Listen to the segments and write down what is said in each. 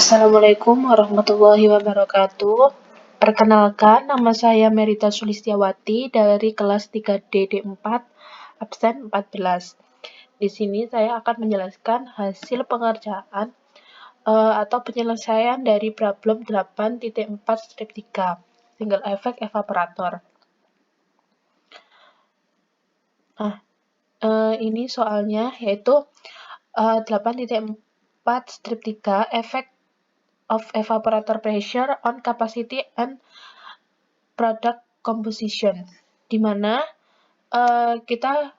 Assalamualaikum warahmatullahi wabarakatuh. Perkenalkan, nama saya Merita Sulistiawati dari kelas 3D D4, absen 14. Di sini saya akan menjelaskan hasil pengerjaan atau penyelesaian dari problem 8.4-3, single effect evaporator. Nah, ini soalnya yaitu 8.4-3, effect of evaporator pressure on capacity and product composition, di mana kita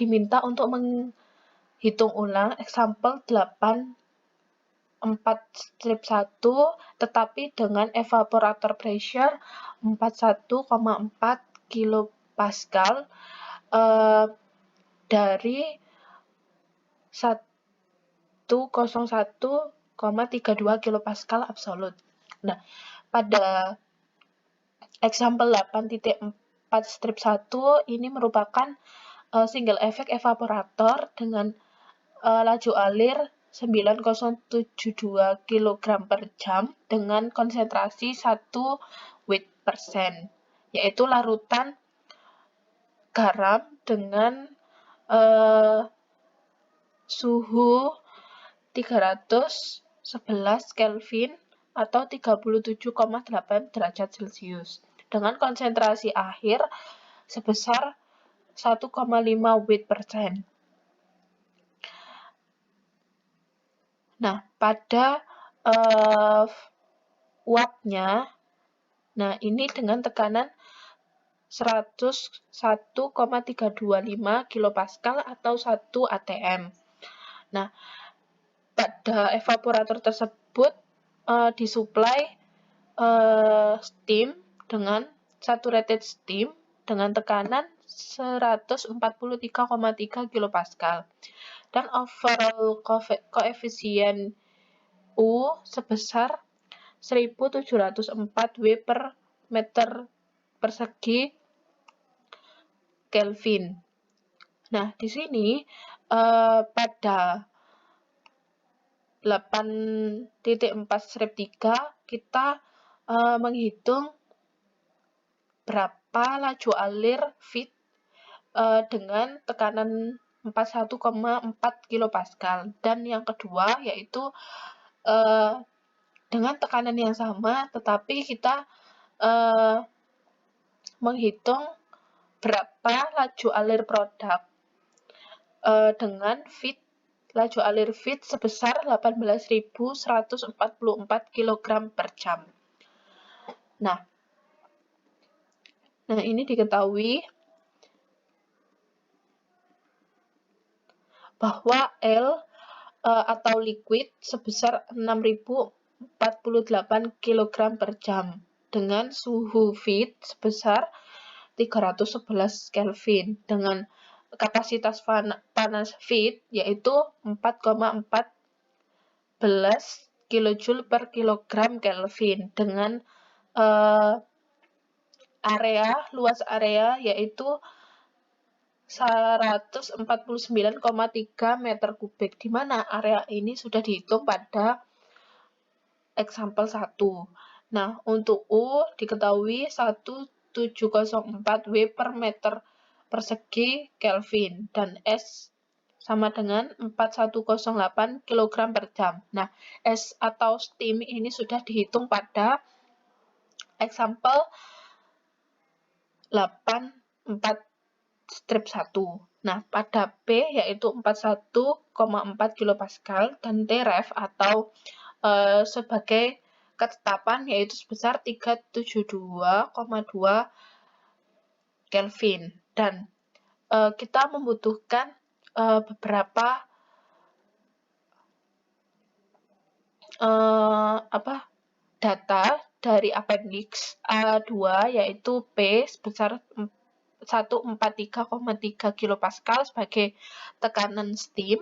diminta untuk menghitung ulang example 8.4-1 tetapi dengan evaporator pressure 41,4 kilopascal dari 101,32 kilopascal absolut. Nah, pada example 8.4-1 ini merupakan single effect evaporator dengan laju alir 9072 kg per jam dengan konsentrasi 1 weight%, yaitu larutan garam dengan suhu 311 Kelvin atau 37,8 derajat Celcius dengan konsentrasi akhir sebesar 1,5 weight%. Nah, pada wattnya, nah ini dengan tekanan 101,325 kilopascal atau 1 atm. Nah, pada evaporator tersebut disuplai steam dengan saturated steam dengan tekanan 143,3 kilopascal dan overall koefisien U sebesar 1704 W per meter persegi Kelvin. Nah, di sini pada 8.4-3 kita menghitung berapa laju alir feed dengan tekanan 41,4 kilopascal, dan yang kedua yaitu dengan tekanan yang sama tetapi kita menghitung berapa laju alir produk dengan laju alir feed sebesar 18.144 kg per jam. Nah, ini diketahui bahwa L atau liquid sebesar 6.048 kg per jam dengan suhu feed sebesar 311 Kelvin dengan kapasitas panas feed yaitu 4,14 kJ per kilogram Kelvin dengan luas area yaitu 149,3 meter kubik, di mana area ini sudah dihitung pada example 1. Nah, untuk U diketahui 1704 W per meter persegi Kelvin dan S sama dengan 4108 kg per jam. Nah, S atau steam ini sudah dihitung pada example 8.4-1. Nah, pada P yaitu 41,4 kilopascal dan Tref atau sebagai ketetapan yaitu sebesar 372,2 Kelvin, dan kita membutuhkan beberapa data dari appendix A2 yaitu P sebesar 143,3 kilopascal sebagai tekanan steam.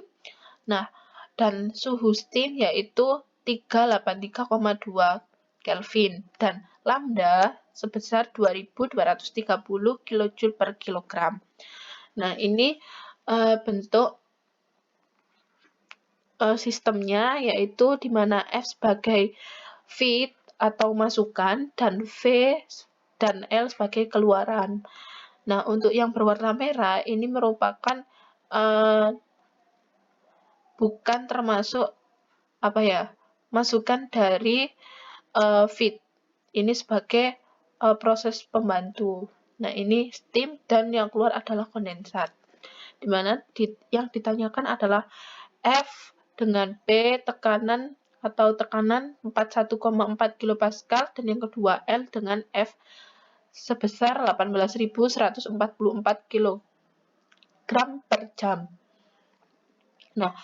Nah, dan suhu steam yaitu 383,2 Kelvin dan lambda sebesar 2230 kJ per kilogram. Nah, ini bentuk sistemnya, yaitu di mana F sebagai feed atau masukan dan V dan L sebagai keluaran. Nah, untuk yang berwarna merah ini merupakan bukan termasuk masukan dari feed. Ini sebagai proses pembantu. Nah, ini steam dan yang keluar adalah kondensat. Di mana yang ditanyakan adalah F dengan P tekanan 41,4 kilopascal, dan yang kedua L dengan F sebesar 18.144 kilogram per jam. Nah,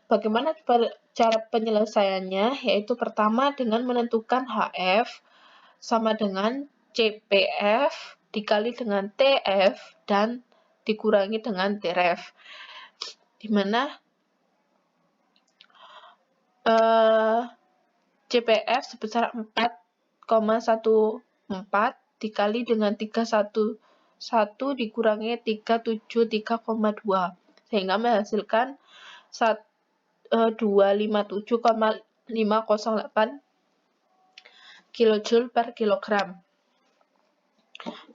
bagaimana cara penyelesaiannya? Yaitu pertama dengan menentukan HF sama dengan CPF dikali dengan TF dan dikurangi dengan TREF. Di mana CPF sebesar 4,14 dikali dengan 311 dikurangi 373,2 sehingga menghasilkan 257,508 kilojoule per kilogram.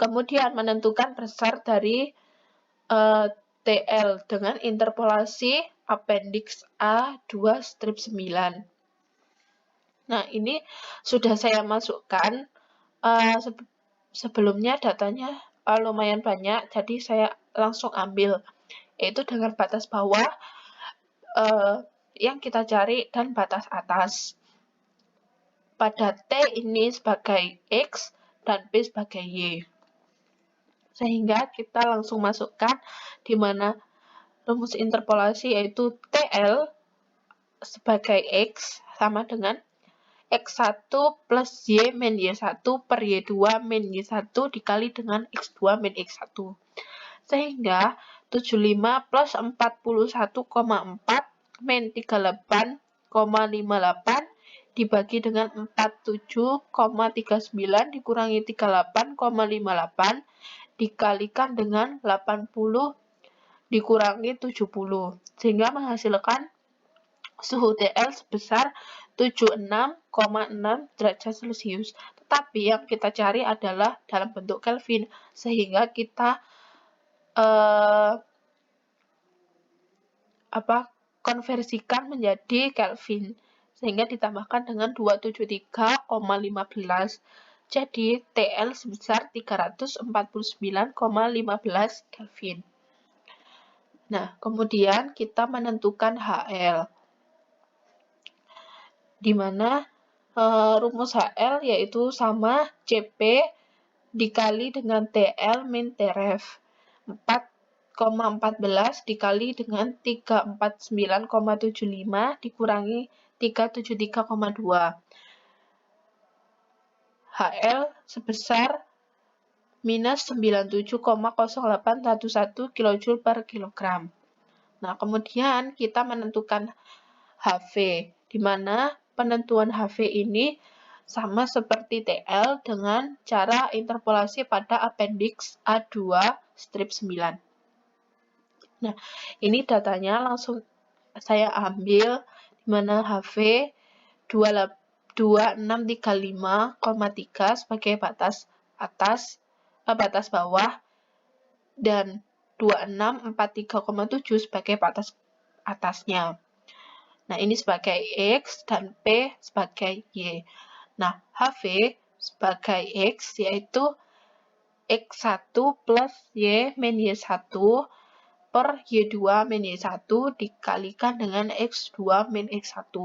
Kemudian menentukan besar dari TL dengan interpolasi appendix A2 strip 9. Nah, ini sudah saya masukkan. Sebelumnya datanya lumayan banyak, jadi saya langsung ambil, yaitu dengan batas bawah yang kita cari dan batas atas. Pada T ini sebagai X dan P sebagai Y. Sehingga kita langsung masukkan di mana rumus interpolasi yaitu TL sebagai X sama dengan X1 plus Y min Y1 per Y2 min Y1 dikali dengan X2 min X1. Sehingga 75 plus 41,4 min 38,58 dibagi dengan 47,39 dikurangi 38,58 dikalikan dengan 80 dikurangi 70. Sehingga menghasilkan suhu TL sebesar 76,6 derajat Celcius. Tetapi yang kita cari adalah dalam bentuk Kelvin, sehingga kita konversikan menjadi Kelvin, sehingga ditambahkan dengan 273,15. Jadi TL sebesar 349,15 Kelvin. Nah, kemudian kita menentukan HL, di mana rumus HL yaitu sama CP dikali dengan TL min TREF. 4,14 dikali dengan 349,75 dikurangi 373,2. HL sebesar minus 97,0811 kJ per kilogram. Nah, kemudian kita menentukan HV, di mana penentuan HV ini sama seperti TL dengan cara interpolasi pada appendix A2 strip 9. Nah, ini datanya langsung saya ambil, di mana HV 2635,3 sebagai batas atas, batas bawah, dan 2643,7 sebagai batas atasnya. Nah, ini sebagai X dan P sebagai Y. Nah, HV sebagai X yaitu X1 plus Y min Y1 per Y2 min Y1 dikalikan dengan X2 min X1.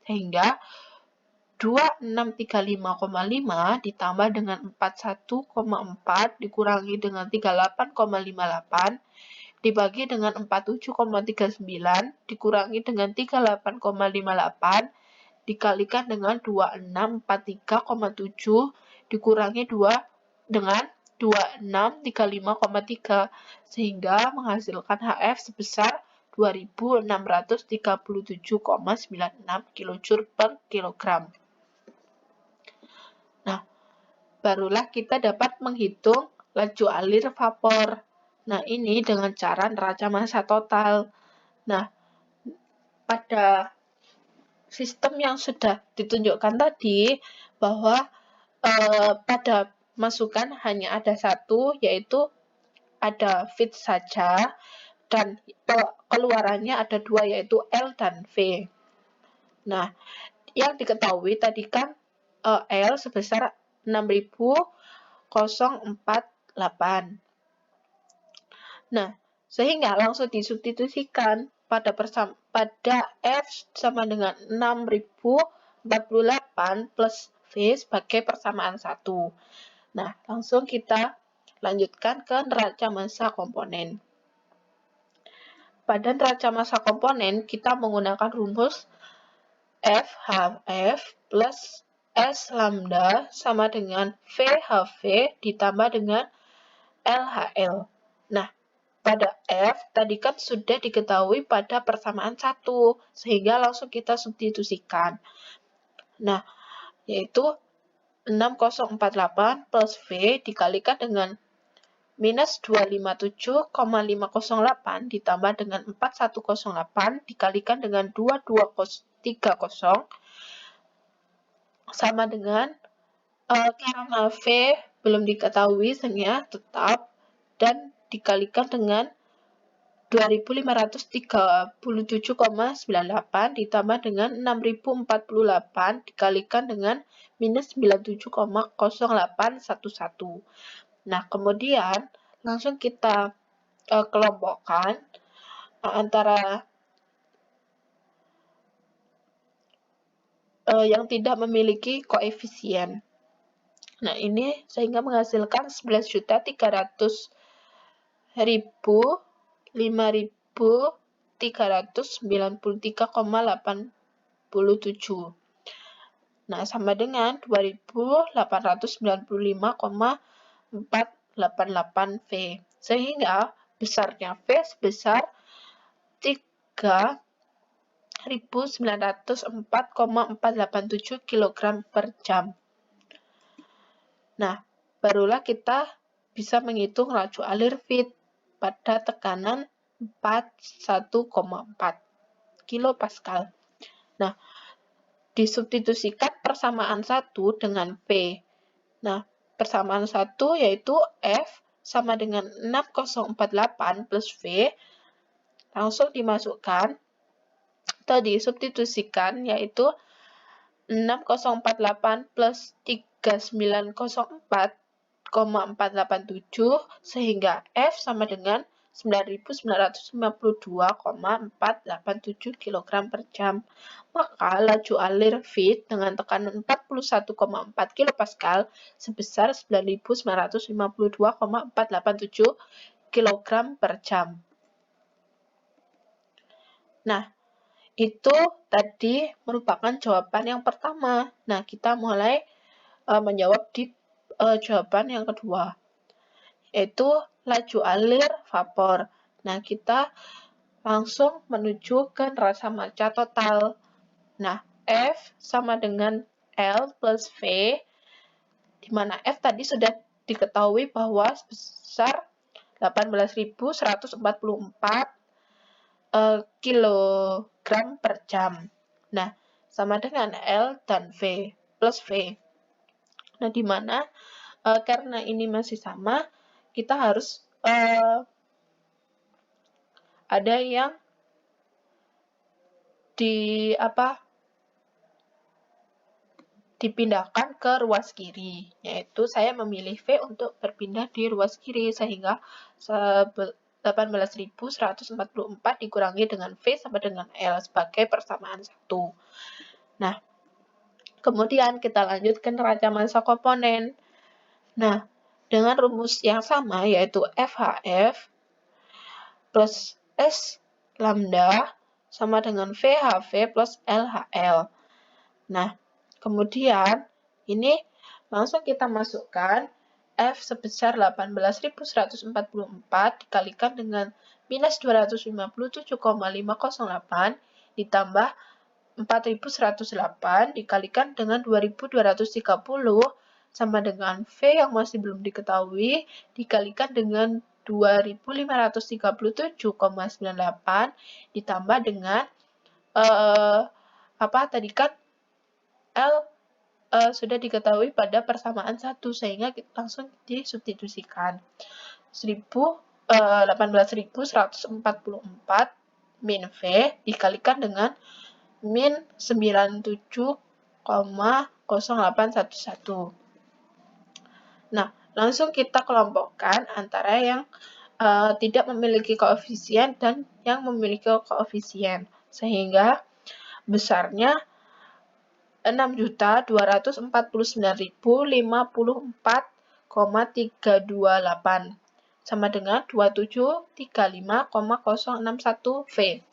Sehingga 2635,5 ditambah dengan 41,4 dikurangi dengan 38,58 dibagi dengan 47,39 dikurangi dengan 38,58 dikalikan dengan 2643,7 dikurangi 2 dengan 2635,3 sehingga menghasilkan HF sebesar 2637,96 kJ per kilogram. Nah, barulah kita dapat menghitung laju alir vapor. Nah, ini dengan cara neraca massa total. Nah, pada sistem yang sudah ditunjukkan tadi, bahwa pada masukan hanya ada satu, yaitu ada fit saja, dan keluarannya ada dua, yaitu L dan V. Nah, yang diketahui tadi kan L sebesar 6048. Nah, sehingga langsung disubstitusikan pada F sama dengan 6048 plus V sebagai persamaan 1. Nah, langsung kita lanjutkan ke neraca massa komponen. Pada neraca massa komponen, kita menggunakan rumus FHF plus S lambda sama dengan VHV ditambah dengan LHL. Nah, pada F tadi kan sudah diketahui pada persamaan 1, sehingga langsung kita substitusikan. Nah, yaitu 6048 plus V dikalikan dengan minus 257,508 ditambah dengan 4108 dikalikan dengan 2230 sama dengan karena V belum diketahui sehingga tetap dan dikalikan dengan 2537,98 ditambah dengan 6048 dikalikan dengan minus 97,0811. Nah, kemudian langsung kita kelompokkan antara yang tidak memiliki koefisien. Nah, ini sehingga menghasilkan 11.59393,87. Nah, sama dengan 2895,488 V. Sehingga besarnya V sebesar 3.904,487 kg per jam. Nah, barulah kita bisa menghitung laju alir feed pada tekanan 41,4 kilopascal. Nah, disubstitusikan persamaan 1 dengan V. Nah, persamaan 1 yaitu F sama dengan 6048 plus V. Langsung dimasukkan atau disubstitusikan yaitu 6048 plus 3904,487 sehingga F sama dengan 9.952,487 kg per jam. Maka laju alir feed dengan tekanan 41,4 kilopascal sebesar 9.952,487 kg per jam. Nah, itu tadi merupakan jawaban yang pertama. Nah, kita mulai menjawab di jawaban yang kedua, yaitu laju alir vapor. Nah, kita langsung menuju ke neraca massa total. Nah, F sama dengan L plus V, di mana F tadi sudah diketahui bahwa sebesar 18.144 kilogram per jam. Nah, sama dengan L dan V plus V. Nah, di mana karena ini masih sama, kita harus ada yang dipindahkan ke ruas kiri, yaitu saya memilih V untuk berpindah di ruas kiri, sehingga 18.144 dikurangi dengan V sama dengan L sebagai persamaan 1. Nah, kemudian kita lanjut ke neraca massa komponen. Nah, dengan rumus yang sama yaitu FHF plus S lambda sama dengan VHV plus LHL. Nah, kemudian ini langsung kita masukkan F sebesar 18.144 dikalikan dengan minus 257,508 ditambah 4.108 dikalikan dengan 2.230 sama dengan V yang masih belum diketahui dikalikan dengan 2.537,98 ditambah dengan tadi kan L sudah diketahui pada persamaan 1, sehingga langsung disubstitusikan. 18.144 min V dikalikan dengan min 97,0811. Nah, langsung kita kelompokkan antara yang tidak memiliki koefisien dan yang memiliki koefisien, sehingga besarnya 6.249.054,328 sama dengan 2735,061 V.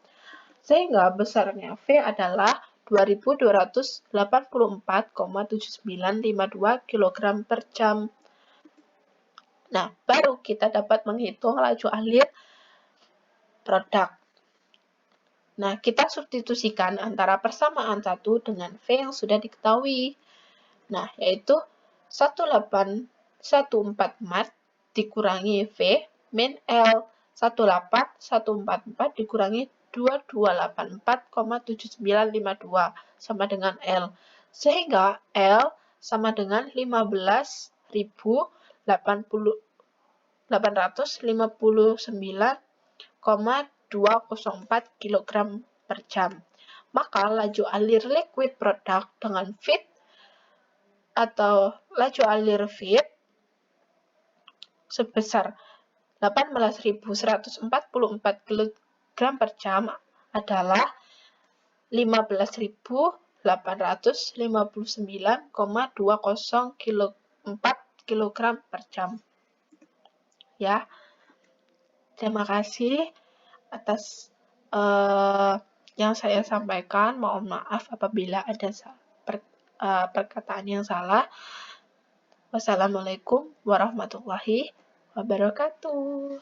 Sehingga besarnya V adalah 2.284,7952 kg per jam. Nah, baru kita dapat menghitung laju alir produk. Nah, kita substitusikan antara persamaan 1 dengan V yang sudah diketahui. Nah, yaitu 1814 Mat dikurangi V min L 18144 dikurangi 2284,7952 sama dengan L. Sehingga L sama dengan 15.859,204 kg per jam. Maka laju alir liquid product dengan feed atau laju alir feed sebesar 18.144 kg per jam adalah 15.859,204 kg per jam. Ya, terima kasih atas yang saya sampaikan. Mohon maaf apabila ada perkataan yang salah. Wassalamualaikum warahmatullahi wabarakatuh.